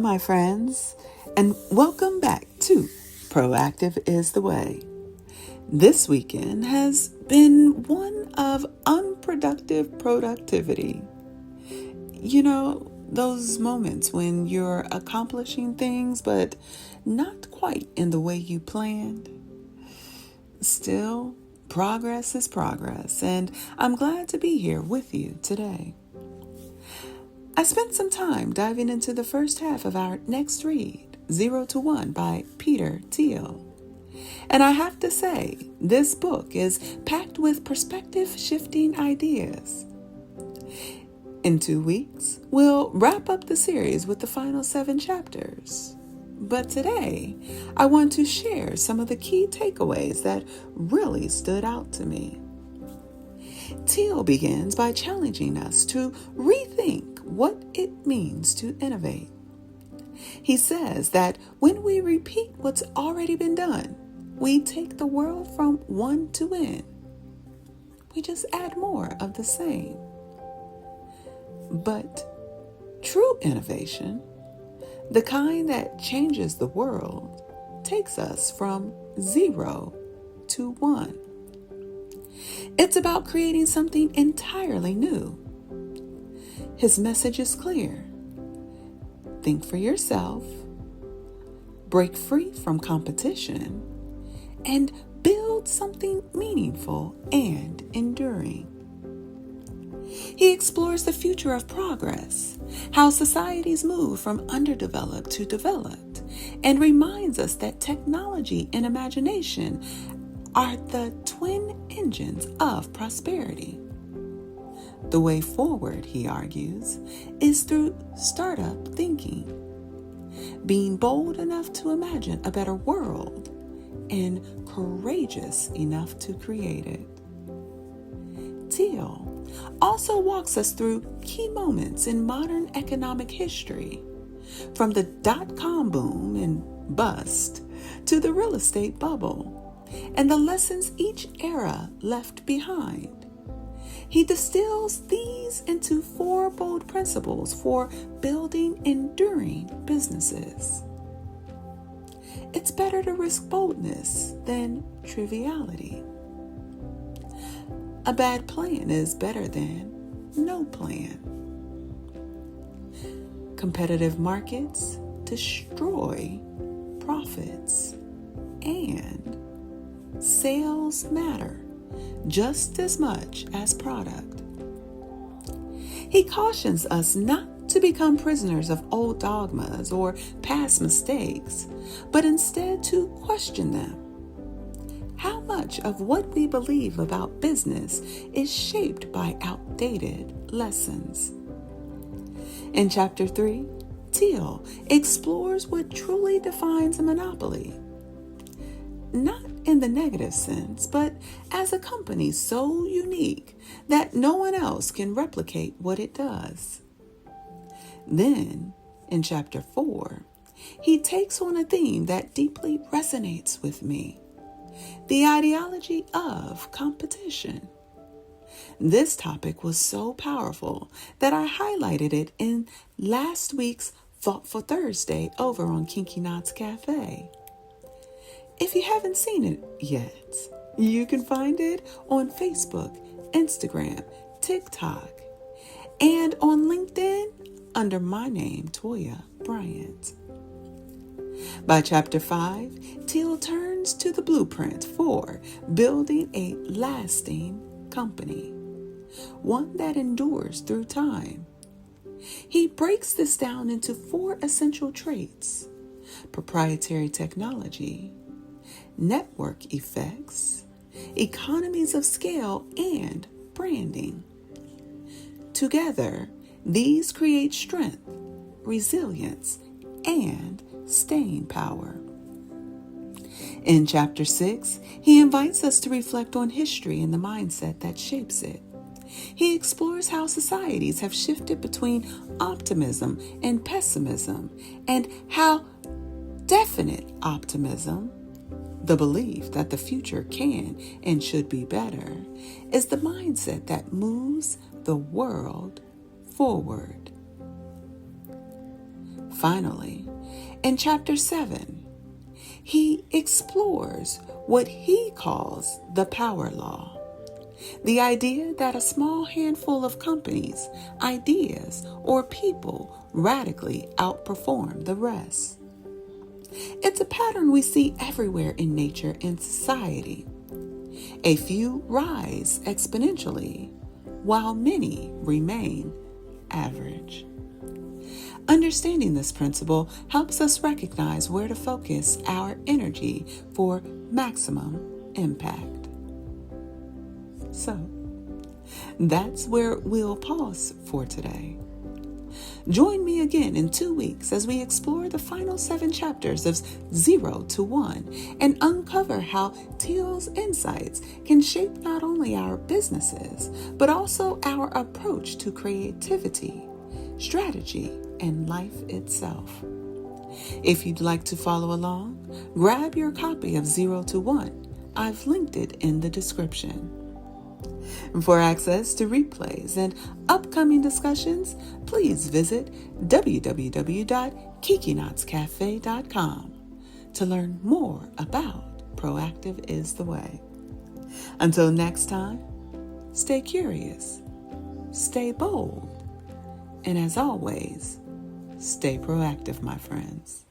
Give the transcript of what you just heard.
my friends, and welcome back to Proactive is the Way. This weekend has been one of unproductive productivity. You know, those moments when you're accomplishing things, but not quite in the way you planned. Still, progress is progress, and I'm glad to be here with you today. I spent some time diving into the first half of our next read, 0 to 1 by Thiel. And I have to say, this book is packed with perspective-shifting ideas. In 2 weeks, we'll wrap up the series with the final 7 chapters. But today, I want to share some of the key takeaways that really stood out to me. Thiel begins by challenging us to rethink what it means to innovate. He says that when we repeat what's already been done, we take the world from 1 to N. We just add more of the same. But true innovation, the kind that changes the world, takes us from 0 to 1. It's about creating something entirely new. His message is clear. Think for yourself, break free from competition, and build something meaningful and enduring. He explores the future of progress, how societies move from underdeveloped to developed, and reminds us that technology and imagination are the twin engines of prosperity. The way forward, he argues, is through startup thinking, being bold enough to imagine a better world and courageous enough to create it. Thiel also walks us through key moments in modern economic history, from the dot-com boom and bust to the real estate bubble, and the lessons each era left behind. He distills these into 4 bold principles for building enduring businesses. It's better to risk boldness than triviality. A bad plan is better than no plan. Competitive markets destroy profits, and sales matter just as much as product. He cautions us not to become prisoners of old dogmas or past mistakes, but instead to question them. How much of what we believe about business is shaped by outdated lessons? In Chapter 3, Thiel explores what truly defines a monopoly. Not in the negative sense, but as a company so unique that no one else can replicate what it does. Then, in Chapter 4, he takes on a theme that deeply resonates with me: the ideology of competition. This topic was so powerful that I highlighted it in last week's Thoughtful Thursday over on Kinky Cafe. If you haven't seen it yet, you can find it on Facebook, Instagram, TikTok, and on LinkedIn under my name, Toya Bryant. By Chapter 5, Thiel turns to the blueprint for building a lasting company, one that endures through time. He breaks this down into 4 essential traits: proprietary technology, network effects, economies of scale, and branding. Together, these create strength, resilience, and staying power. In Chapter 6, he invites us to reflect on history and the mindset that shapes it. He explores how societies have shifted between optimism and pessimism, and how definite optimism, the belief that the future can and should be better, is the mindset that moves the world forward. Finally, in Chapter 7, he explores what he calls the power law. The idea that a small handful of companies, ideas, or people radically outperform the rest. It's a pattern we see everywhere in nature and society. A few rise exponentially, while many remain average. Understanding this principle helps us recognize where to focus our energy for maximum impact. So, that's where we'll pause for today. Join me again in 2 weeks as we explore the final 7 chapters of 0 to 1 and uncover how Thiel's insights can shape not only our businesses, but also our approach to creativity, strategy, and life itself. If you'd like to follow along, grab your copy of 0 to 1. I've linked it in the description. For access to replays and upcoming discussions, please visit www.kikinotscafe.com to learn more about Proactive is the Way. Until next time, stay curious, stay bold, and as always, stay proactive, my friends.